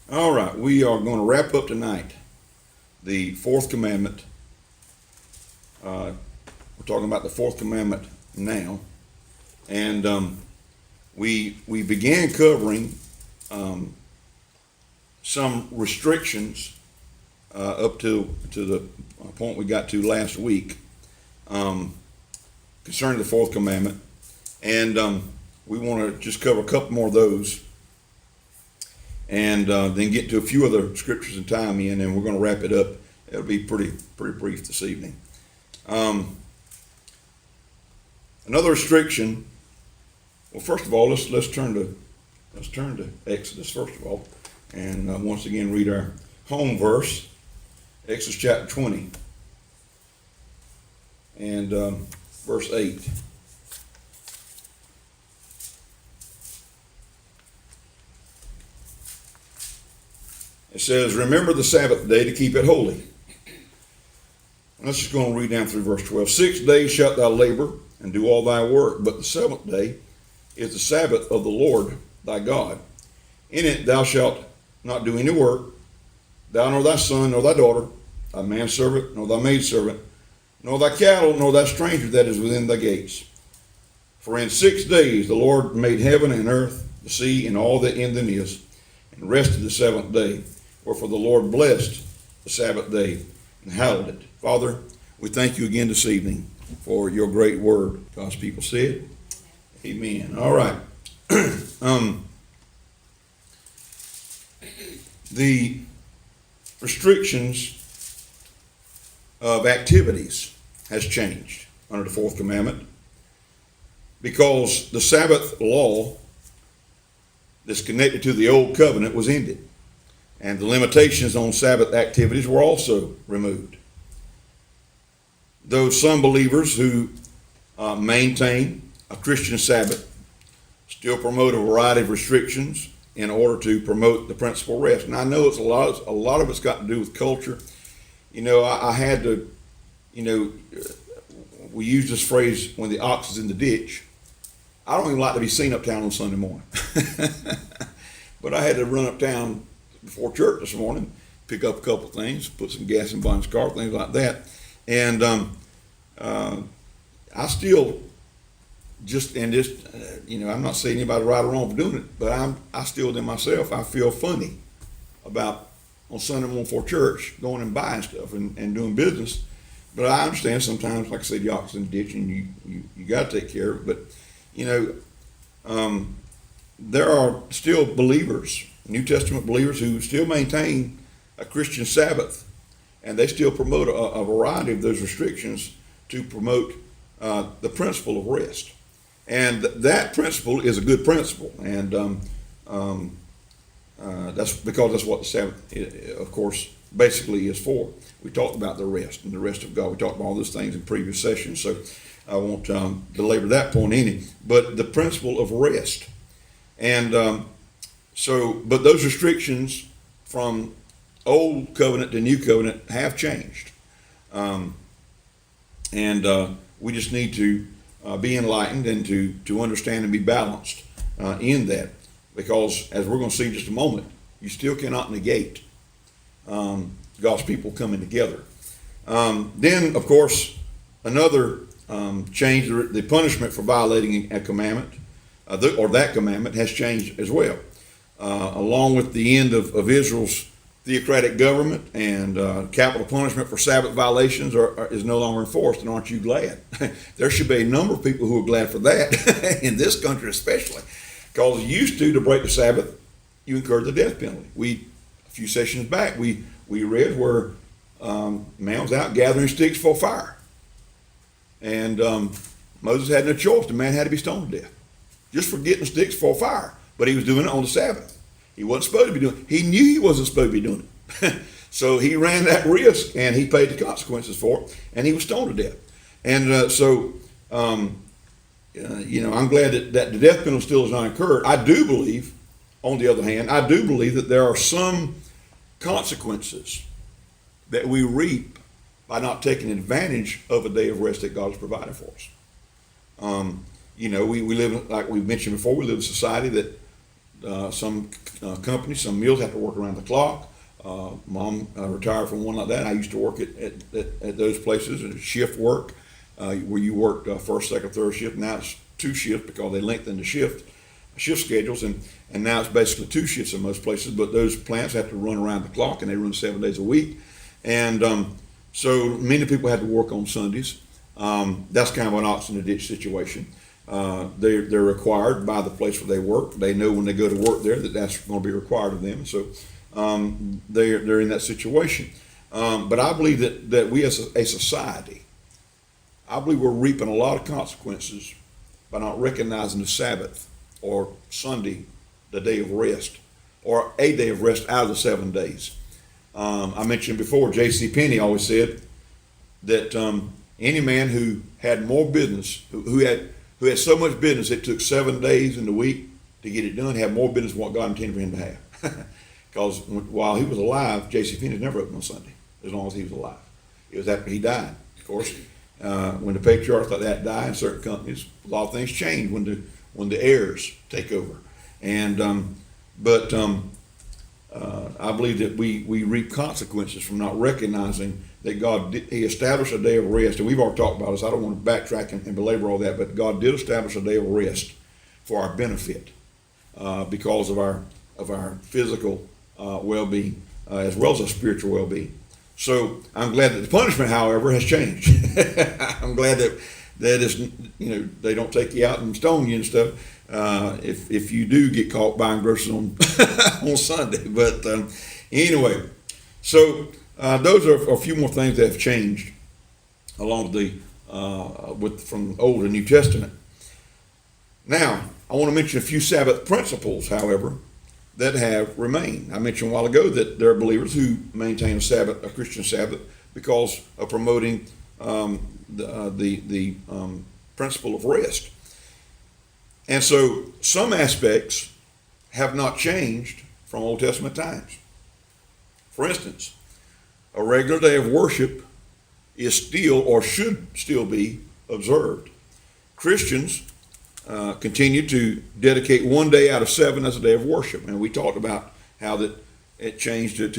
All right, we are going to wrap up tonight the fourth commandment. We're talking about the fourth commandment now, and we began covering some restrictions up to the point we got to last week concerning the fourth commandment, and we want to just cover a couple more of those, and then get to a few other scriptures and time in, and we're going to wrap it up. It'll be pretty brief this evening. Another restriction. Well, first of all, let's turn to Exodus first of all, and once again read our home verse, Exodus chapter 20, and verse 8. It says, "Remember the Sabbath day to keep it holy." Let's just go and read down through verse 12. 6 days shalt thou labor and do all thy work, but the seventh day is the Sabbath of the Lord thy God. In it thou shalt not do any work, thou nor thy son nor thy daughter, thy manservant nor thy maidservant, nor thy cattle nor thy stranger that is within thy gates. For in 6 days the Lord made heaven and earth, the sea, and all that in them is, and rested the seventh day. Wherefore the Lord blessed the Sabbath day and hallowed it. Father, we thank you again this evening for your great word. God's people said, amen. All right. The restrictions of activities has changed under the fourth commandment because the Sabbath law that's connected to the old covenant was ended, and the limitations on Sabbath activities were also removed. Those some believers who maintain a Christian Sabbath still promote a variety of restrictions in order to promote the principle of rest. And I know it's a lot of it's got to do with culture. You know, I had to, we use this phrase, when the ox is in the ditch. I don't even like to be seen uptown on Sunday morning. But I had to run uptown before church this morning, pick up a couple things, put some gas in Bonnie's car, things like that. And I still I'm not saying anybody right or wrong for doing it, but I still in myself, I feel funny about on Sunday morning before church going and buying stuff and doing business. But I understand sometimes, like I said, the ox in the ditch, and you got to take care of it. But there are still believers, New Testament believers, who still maintain a Christian Sabbath, and they still promote a variety of those restrictions to promote the principle of rest. And that principle is a good principle, and that's because that's what the Sabbath, of course, basically is for. We talked about the rest and the rest of God. We talked about all those things in previous sessions, so I won't belabor that point any. But the principle of rest. And but those restrictions from old covenant to new covenant have changed. We just need to be enlightened and to understand and be balanced in that. Because as we're going to see in just a moment, you still cannot negate God's people coming together. Then, of course, another change, the punishment for violating a commandment, or that commandment, has changed as well. Along with the end of Israel's theocratic government, and capital punishment for Sabbath violations is no longer enforced, and aren't you glad? There should be a number of people who are glad for that, in this country especially, because used to break the Sabbath, you incurred the death penalty. A few sessions back, we read where man was out gathering sticks for fire, and Moses had no choice. The man had to be stoned to death just for getting sticks for fire, but he was doing it on the Sabbath. He wasn't supposed to be doing it. He knew he wasn't supposed to be doing it. So he ran that risk, and he paid the consequences for it, and he was stoned to death. And I'm glad that the death penalty still is not incurred. I do believe, on the other hand, that there are some consequences that we reap by not taking advantage of a day of rest that God has provided for us. We live, like we've mentioned before, we live in a society that some companies, some mills have to work around the clock. Mom retired from one like that. I used to work at those places, at shift work, where you worked first, second, third shift. Now it's two shifts because they lengthened the shift schedules, and now it's basically two shifts in most places. But those plants have to run around the clock, and they run 7 days a week. And so many people have to work on Sundays. That's kind of an ox in the ditch situation. They're required by the place where they work. They know when they go to work there that that's going to be required of them. So they're in that situation. But I believe that we as a society, I believe we're reaping a lot of consequences by not recognizing the Sabbath or Sunday, the day of rest, or a day of rest out of the 7 days. I mentioned before, J.C. Penney always said that any man who had more business, who had so much business it took 7 days in the week to get it done, had more business than what God intended for him to have. Because while he was alive, J.C. Penney never opened on Sunday, as long as he was alive. It was after he died, of course. When the patriarchs like that die in certain companies, a lot of things change when the heirs take over. And I believe that we reap consequences from not recognizing that He established a day of rest. And we've already talked about this. I don't want to backtrack and belabor all that, but God did establish a day of rest for our benefit because of our physical well-being as well as our spiritual well-being. So I'm glad that the punishment, however, has changed. I'm glad that it's, they don't take you out and stone you and stuff if you do get caught buying groceries on Sunday. But anyway, so those are a few more things that have changed along from the Old and New Testament. Now, I want to mention a few Sabbath principles, however, that have remained. I mentioned a while ago that there are believers who maintain a Christian Sabbath, because of promoting the principle of rest. And so some aspects have not changed from Old Testament times. For instance, a regular day of worship is still, or should still be, observed. Christians continue to dedicate one day out of 7 as a day of worship. And we talked about how that it changed to